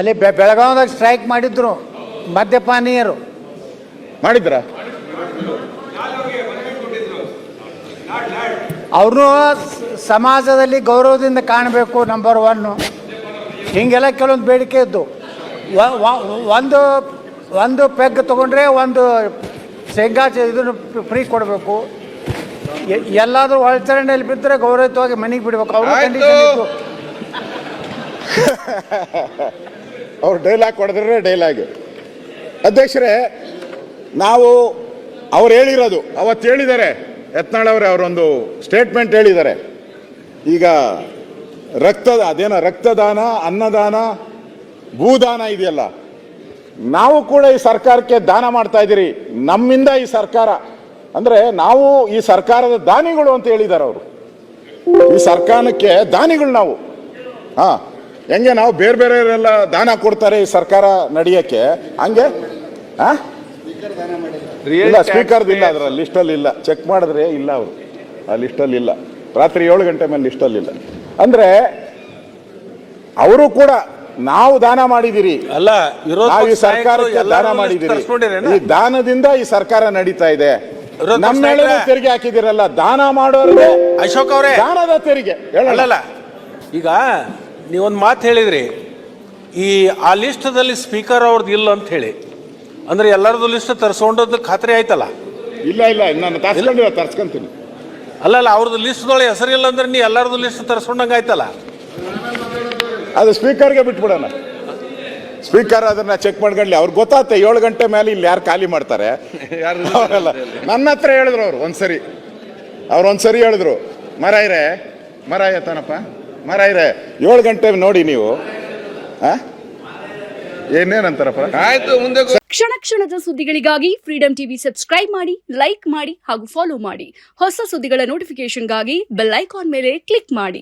ಅಲ್ಲಿ ಬೆಳಗಾವದಾಗ ಸ್ಟ್ರೈಕ್ ಮಾಡಿದ್ರು ಮದ್ಯಪಾನೀಯರು ಮಾಡಿದ್ರ ಅವ್ರನ್ನೂ ಸಮಾಜದಲ್ಲಿ ಗೌರವದಿಂದ ಕಾಣಬೇಕು. ನಂಬರ್ 1 ಹೀಗೆಲ್ಲ ಕೆಲವೊಂದು ಬೇಡಿಕೆ ಇದ್ದು ಒಂದು ಪೆಗ್ ತೊಗೊಂಡ್ರೆ ಒಂದು ಶೇಂಗಾ ಇದನ್ನು ಫ್ರೀ ಕೊಡಬೇಕು. ಎಲ್ಲಾದರೂ ಒಳಚರಂಡಿಯಲ್ಲಿ ಬಿದ್ದರೆ ಗೌರವಯುತವಾಗಿ ಮನೆಗೆ ಬಿಡಬೇಕು. ಅವರು ಕಂಡೀಷನ್ ಇತ್ತು. ಅವ್ರು ಡೈಲಾಗ್ ಕೊಡಿದ್ರೆ ಡೈಲಾಗ್. ಅಧ್ಯಕ್ಷರೇ, ನಾವು ಅವ್ರು ಹೇಳಿರೋದು ಅವತ್ತು ಹೇಳಿದ್ದಾರೆ, ಯತ್ನಾಳ್ ಅವರೇ ಅವರೊಂದು ಸ್ಟೇಟ್ಮೆಂಟ್ ಹೇಳಿದ್ದಾರೆ. ಈಗ ರಕ್ತದಾನ, ಅನ್ನದಾನ, ಭೂದಾನ ಇದೆಯಲ್ಲ, ನಾವು ಕೂಡ ಈ ಸರ್ಕಾರಕ್ಕೆ ದಾನ ಮಾಡ್ತಾ ಇದ್ದೀರಿ. ನಮ್ಮಿಂದ ಈ ಸರ್ಕಾರ ಅಂದ್ರೆ ನಾವು ಈ ಸರ್ಕಾರದ ದಾನಿಗಳು ಅಂತ ಹೇಳಿದ್ದಾರೆ ಅವರು. ಈ ಸರ್ಕಾರಕ್ಕೆ ದಾನಿಗಳು ನಾವು. ಹೆಂಗೆ ನಾವು ಬೇರೆ ಬೇರೆಯವರೆಲ್ಲ ದಾನ ಕೊಡ್ತಾರೆ ಈ ಸರ್ಕಾರ ನಡೆಯಕ್ಕೆ, ಹಂಗೆ ಇಲ್ಲ. ಸ್ಪೀಕರ್ದು ಇಲ್ಲ, ಅದರ ಲಿಸ್ಟಲ್ಲಿ ಇಲ್ಲ. ಚೆಕ್ ಮಾಡಿದ್ರೆ ಇಲ್ಲ, ಅವರು ಆ ಲಿಸ್ಟಲ್ಲಿ ಇಲ್ಲ. ರಾತ್ರಿ 7 ಗಂಟೆ ಮೇಲೆ ಲಿಸ್ಟಲ್ಲಿ ಇಲ್ಲ. ಅಂದ್ರೆ ಅವರು ಕೂಡ ನಾವು ದಾನ ಮಾಡಿದಿರಿ ಅಲ್ಲ, ನಾವು ಈ ಸರ್ಕಾರಕ್ಕೆ ದಾನ ಮಾಡಿದಿರಿ. ಈ ದಾನದಿಂದ ಈ ಸರ್ಕಾರ ನಡೀತಾ ಇದೆ. ನಮ್ಮ ಮೇಲೆ ತೆರಿಗೆ ಹಾಕಿದಿರಲ್ಲ, ದಾನ ಮಾಡೋರಿಗೆ ಅಶೋಕ್ ಅವರೇ ದಾನದ ತೆರಿಗೆ ಹೇಳಲ್ಲ. ಈಗ ನೀವೊಂದು ಮಾತು ಹೇಳಿದ್ರಿ, ಆ ಲಿಸ್ಟದಲ್ಲಿ ಸ್ಪೀಕರ್ ಅವ್ರದ್ದು ಇಲ್ಲ ಅಂತ ಹೇಳಿ. ಅಂದ್ರೆ ಎಲ್ಲರದ್ದು ಲಿಸ್ಟ್ ತರಿಸ್ಕೊಂಡದ್ದು ಖಾತ್ರಿ ಆಯ್ತಲ್ಲ? ಇಲ್ಲ, ನಾನು ತರ್ಸ್ಕೊಂತೀನಿ. ಅಲ್ಲ, ಅವ್ರದ್ದು ಲಿಸ್ಟ್ದೊಳಗೆ ಹೆಸರಿಲ್ಲ ಅಂದ್ರೆ ನೀ ಎಲ್ಲರದ್ದು ಲಿಸ್ಟ್ ತರಿಸ್ಕೊಂಡಂಗೆ ಆಯ್ತಲ್ಲ. ಅದು ಸ್ಪೀಕರ್ಗೆ ಬಿಟ್ಬಿಡೋಣ. ಸ್ಪೀಕರ್ ಅದನ್ನ ಚೆಕ್ ಮಾಡ್ಕೊಳ್ಳಿ. ಅವ್ರಿಗೆ ಗೊತ್ತಾಗ್ತೆ 7 ಗಂಟೆ ಮೇಲೆ ಇಲ್ಲಿ ಯಾರು ಖಾಲಿ ಮಾಡ್ತಾರೆ. ಅವರೆಲ್ಲ ನನ್ನ ಹತ್ರ ಹೇಳಿದ್ರು ಅವ್ರು ಒಂದ್ಸರಿ ಹೇಳಿದ್ರು, ಮರಾಯತನಪ್ಪ 7 ಗಂಟೆ ನೋಡಿ ನೀವು ಏನೇನಂತಾರಪ್ಪ. ಆಯ್ತು, ಮುಂದೆ ಕ್ಷಣ ಕ್ಷಣದ ಸುದ್ದಿಗಳಿಗಾಗಿ ಫ್ರೀಡಂ ಟಿವಿ ಸಬ್ಸ್ಕ್ರೈಬ್ ಮಾಡಿ, ಲೈಕ್ ಮಾಡಿ ಹಾಗೂ ಫಾಲೋ ಮಾಡಿ. ಹೊಸ ಸುದ್ದಿಗಳ ನೋಟಿಫಿಕೇಶನ್ಗಾಗಿ ಬೆಲ್ ಐಕಾನ್ ಮೇಲೆ ಕ್ಲಿಕ್ ಮಾಡಿ.